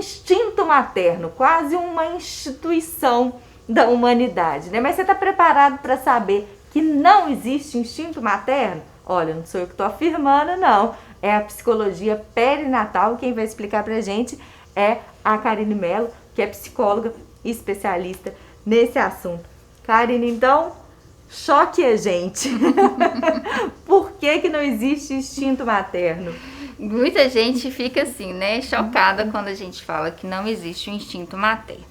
instinto materno, quase uma instituição da humanidade, né? Mas você está preparado para saber que não existe instinto materno? Olha, não sou eu que estou afirmando, não. É a psicologia perinatal. Quem vai explicar para a gente é a Karine Mello, que é psicóloga e especialista nesse assunto. Karine, então, choque a gente. Por que não existe instinto materno? Muita gente fica assim, né, chocada quando a gente fala que não existe o instinto materno.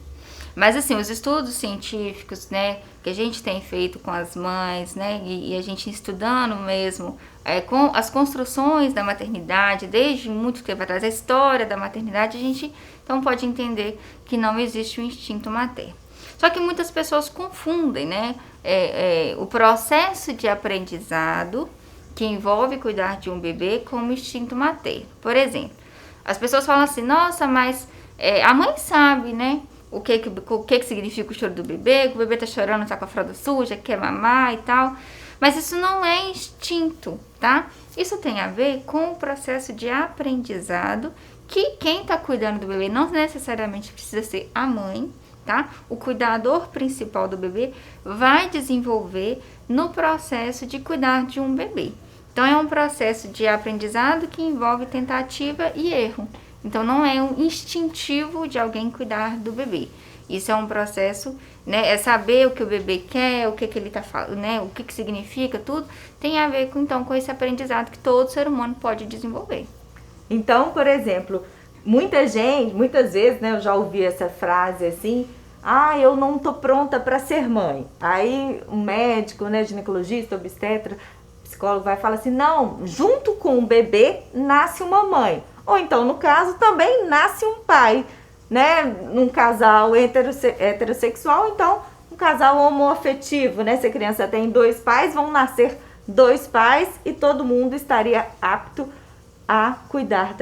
Mas assim, os estudos científicos, né, que a gente tem feito com as mães, né, e a gente estudando mesmo com as construções da maternidade, desde muito tempo atrás, a história da maternidade, a gente então pode entender que não existe o instinto materno. Só que muitas pessoas confundem, né, o processo de aprendizado que envolve cuidar de um bebê como instinto materno. Por exemplo, as pessoas falam assim, nossa, mas a mãe sabe, né, o que significa o choro do bebê, que o bebê tá chorando, tá com a fralda suja, quer mamar e tal. Mas isso não é instinto, tá? Isso tem a ver com o processo de aprendizado que quem tá cuidando do bebê não necessariamente precisa ser a mãe, tá? O cuidador principal do bebê vai desenvolver no processo de cuidar de um bebê. Então, é um processo de aprendizado que envolve tentativa e erro. Então, não é um instintivo de alguém cuidar do bebê. Isso é um processo, né? É saber o que o bebê quer, o que ele tá falando, né? O que significa, tudo tem a ver com esse aprendizado que todo ser humano pode desenvolver. Então, por exemplo, muitas vezes, né, eu já ouvi essa frase assim, eu não tô pronta para ser mãe. Aí um médico, né, ginecologista, obstetra, psicólogo vai falar assim, não, junto com o bebê nasce uma mãe. Ou então, no caso, também nasce um pai, né, num casal heterossexual, então um casal homoafetivo, né, se a criança tem 2 pais, vão nascer 2 pais e todo mundo estaria apto a cuidar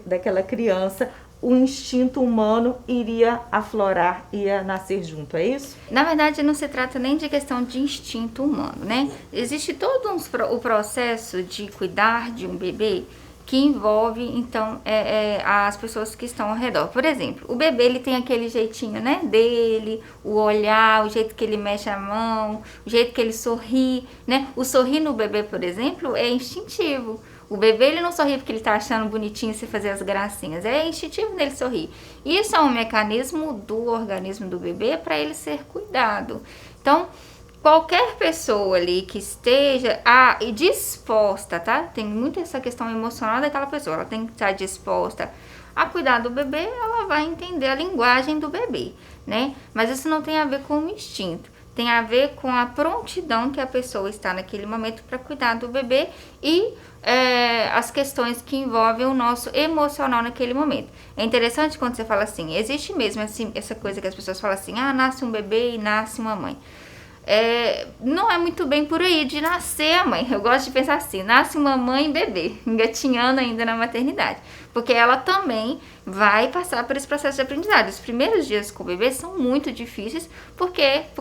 daquela criança, o instinto humano iria aflorar, ia nascer junto, é isso? Na verdade, não se trata nem de questão de instinto humano, né? Existe todo o processo de cuidar de um bebê que envolve, então, as pessoas que estão ao redor. Por exemplo, o bebê, ele tem aquele jeitinho, né, dele, o olhar, o jeito que ele mexe a mão, o jeito que ele sorri, né? O sorrir no bebê, por exemplo, é instintivo. O bebê, ele não sorri porque ele tá achando bonitinho você fazer as gracinhas. É instintivo dele sorrir. Isso é um mecanismo do organismo do bebê para ele ser cuidado. Então, qualquer pessoa ali que esteja disposta, tá? Tem muito essa questão emocional daquela pessoa. Ela tem que estar disposta a cuidar do bebê, ela vai entender a linguagem do bebê, né? Mas isso não tem a ver com o instinto. Tem a ver com a prontidão que a pessoa está naquele momento para cuidar do bebê e as questões que envolvem o nosso emocional naquele momento. É interessante quando você fala assim, existe mesmo assim, essa coisa que as pessoas falam assim, nasce um bebê e nasce uma mãe. Não é muito bem por aí de nascer a mãe. Eu gosto de pensar assim, nasce uma mãe e bebê, engatinhando ainda na maternidade. Porque ela também vai passar por esse processo de aprendizado. Os primeiros dias com o bebê são muito difíceis, por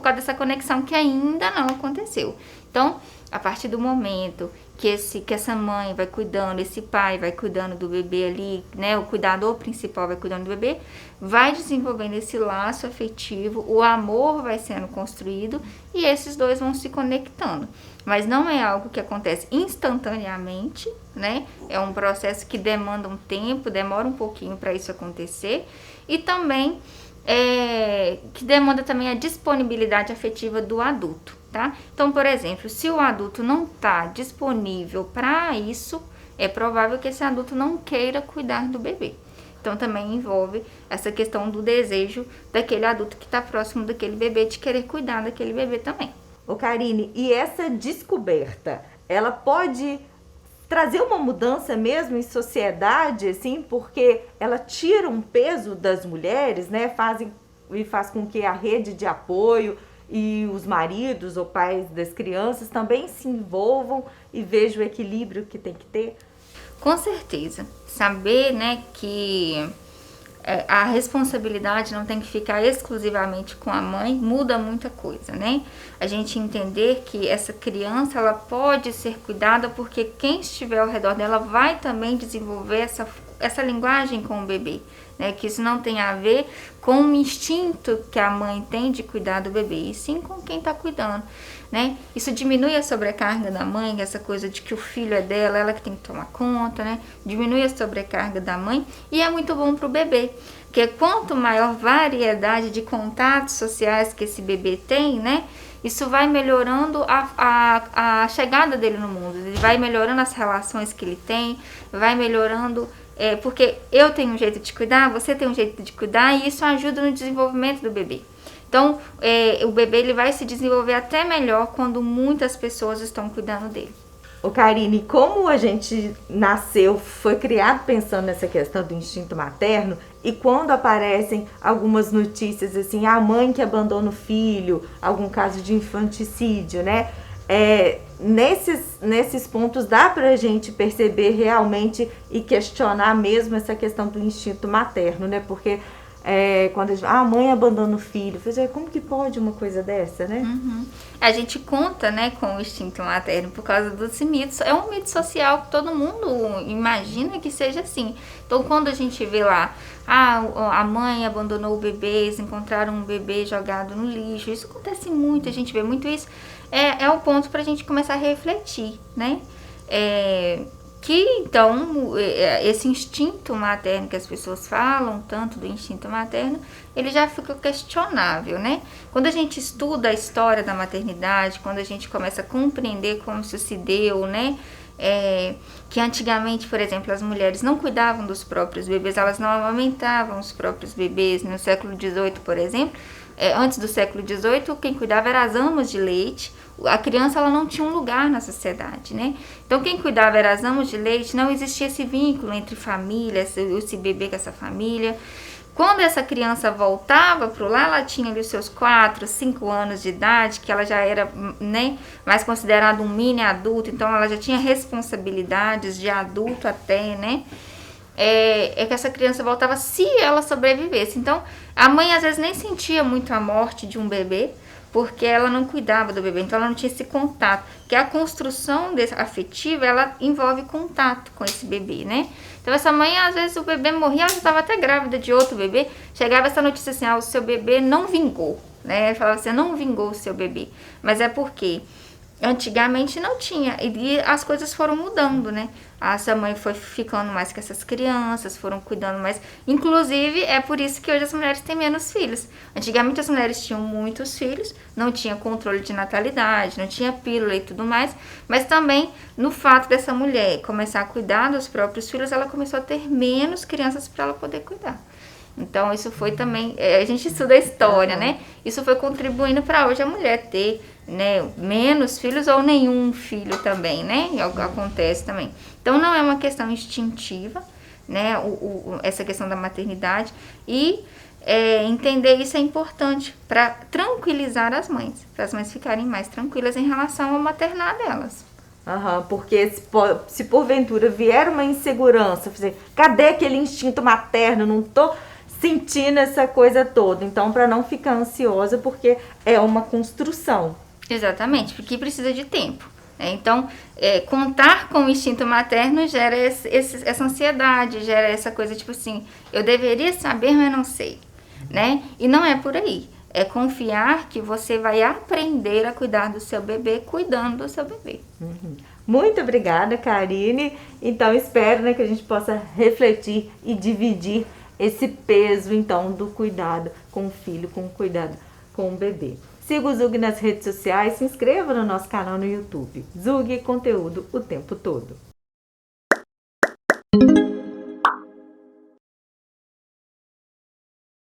causa dessa conexão que ainda não aconteceu. Então, a partir do momento que essa mãe vai cuidando, esse pai vai cuidando do bebê ali, né, o cuidador principal vai cuidando do bebê, vai desenvolvendo esse laço afetivo, o amor vai sendo construído e esses dois vão se conectando. Mas não é algo que acontece instantaneamente, né? É um processo que demanda um tempo, demora um pouquinho para isso acontecer e também que demanda também a disponibilidade afetiva do adulto, tá? Então, por exemplo, se o adulto não está disponível para isso, é provável que esse adulto não queira cuidar do bebê. Então, também envolve essa questão do desejo daquele adulto que está próximo daquele bebê, de querer cuidar daquele bebê também. Ô Karine, e essa descoberta, ela pode trazer uma mudança mesmo em sociedade, assim, porque ela tira um peso das mulheres, né? Faz com que a rede de apoio e os maridos ou pais das crianças também se envolvam e vejam o equilíbrio que tem que ter? Com certeza. Saber, né, que a responsabilidade não tem que ficar exclusivamente com a mãe, muda muita coisa, né? A gente entender que essa criança, ela pode ser cuidada porque quem estiver ao redor dela vai também desenvolver essa linguagem com o bebê, né? Que isso não tem a ver com o instinto que a mãe tem de cuidar do bebê, e sim com quem está cuidando, né? Isso diminui a sobrecarga da mãe, essa coisa de que o filho é dela, ela que tem que tomar conta, né? Diminui a sobrecarga da mãe e é muito bom para o bebê, porque quanto maior variedade de contatos sociais que esse bebê tem, né? Isso vai melhorando a chegada dele no mundo, ele vai melhorando as relações que ele tem, vai melhorando, porque eu tenho um jeito de cuidar, você tem um jeito de cuidar, e isso ajuda no desenvolvimento do bebê. Então, o bebê ele vai se desenvolver até melhor quando muitas pessoas estão cuidando dele. Ô Karine, como a gente nasceu, foi criado pensando nessa questão do instinto materno, e quando aparecem algumas notícias assim, a mãe que abandona o filho, algum caso de infanticídio, né? Nesses pontos dá pra gente perceber realmente e questionar mesmo essa questão do instinto materno, né? Porque quando a mãe abandona o filho, como que pode uma coisa dessa, né? Uhum. A gente conta, né, com o instinto materno por causa dos mitos. É um mito social que todo mundo imagina que seja assim. Então, quando a gente vê lá, a mãe abandonou o bebê, eles encontraram um bebê jogado no lixo, isso acontece muito, a gente vê muito isso. É o ponto pra gente começar a refletir, né? Que então esse instinto materno que as pessoas falam tanto do instinto materno, ele já fica questionável, né? Quando a gente estuda a história da maternidade, quando a gente começa a compreender como isso se deu, né? Que antigamente, por exemplo, as mulheres não cuidavam dos próprios bebês, elas não amamentavam os próprios bebês. No século XVIII, por exemplo, antes do século XVIII, quem cuidava eram as amas de leite. A criança ela não tinha um lugar na sociedade, né? Então quem cuidava eram as amas de leite, não existia esse vínculo entre família, esse bebê com essa família. Quando essa criança voltava para o lar, ela tinha ali os seus 4, 5 anos de idade, que ela já era, né, mais considerada um mini adulto, então ela já tinha responsabilidades de adulto até, né? Que essa criança voltava se ela sobrevivesse. Então a mãe às vezes nem sentia muito a morte de um bebê, porque ela não cuidava do bebê, então ela não tinha esse contato, que a construção afetiva, ela envolve contato com esse bebê, né? Então essa mãe, às vezes o bebê morria, ela já estava até grávida de outro bebê, chegava essa notícia assim, o seu bebê não vingou, né? Ela falava assim, não vingou o seu bebê, mas é porque antigamente não tinha, e as coisas foram mudando, né? Essa mãe foi ficando mais com essas crianças, foram cuidando mais. Inclusive, é por isso que hoje as mulheres têm menos filhos. Antigamente as mulheres tinham muitos filhos, não tinha controle de natalidade, não tinha pílula e tudo mais, mas também no fato dessa mulher começar a cuidar dos próprios filhos, ela começou a ter menos crianças para ela poder cuidar. Então isso foi também, a gente estuda a história, né? Isso foi contribuindo para hoje a mulher ter, né, menos filhos ou nenhum filho também, né? Acontece também. Então não é uma questão instintiva, né? Essa questão da maternidade, e entender isso é importante para tranquilizar as mães, para as mães ficarem mais tranquilas em relação ao maternar delas. Porque se porventura vier uma insegurança, cadê aquele instinto materno? Não tô sentindo essa coisa toda. Então, para não ficar ansiosa, porque é uma construção. Exatamente, porque precisa de tempo. Então, contar com o instinto materno gera essa ansiedade, gera essa coisa tipo assim, eu deveria saber, mas não sei, né? E não é por aí. É confiar que você vai aprender a cuidar do seu bebê, cuidando do seu bebê. Uhum. Muito obrigada, Karine. Então, espero, né, que a gente possa refletir e dividir esse peso, então, do cuidado com o filho, com o cuidado com o bebê. Siga o Zug nas redes sociais, se inscreva no nosso canal no YouTube. Zug, conteúdo o tempo todo.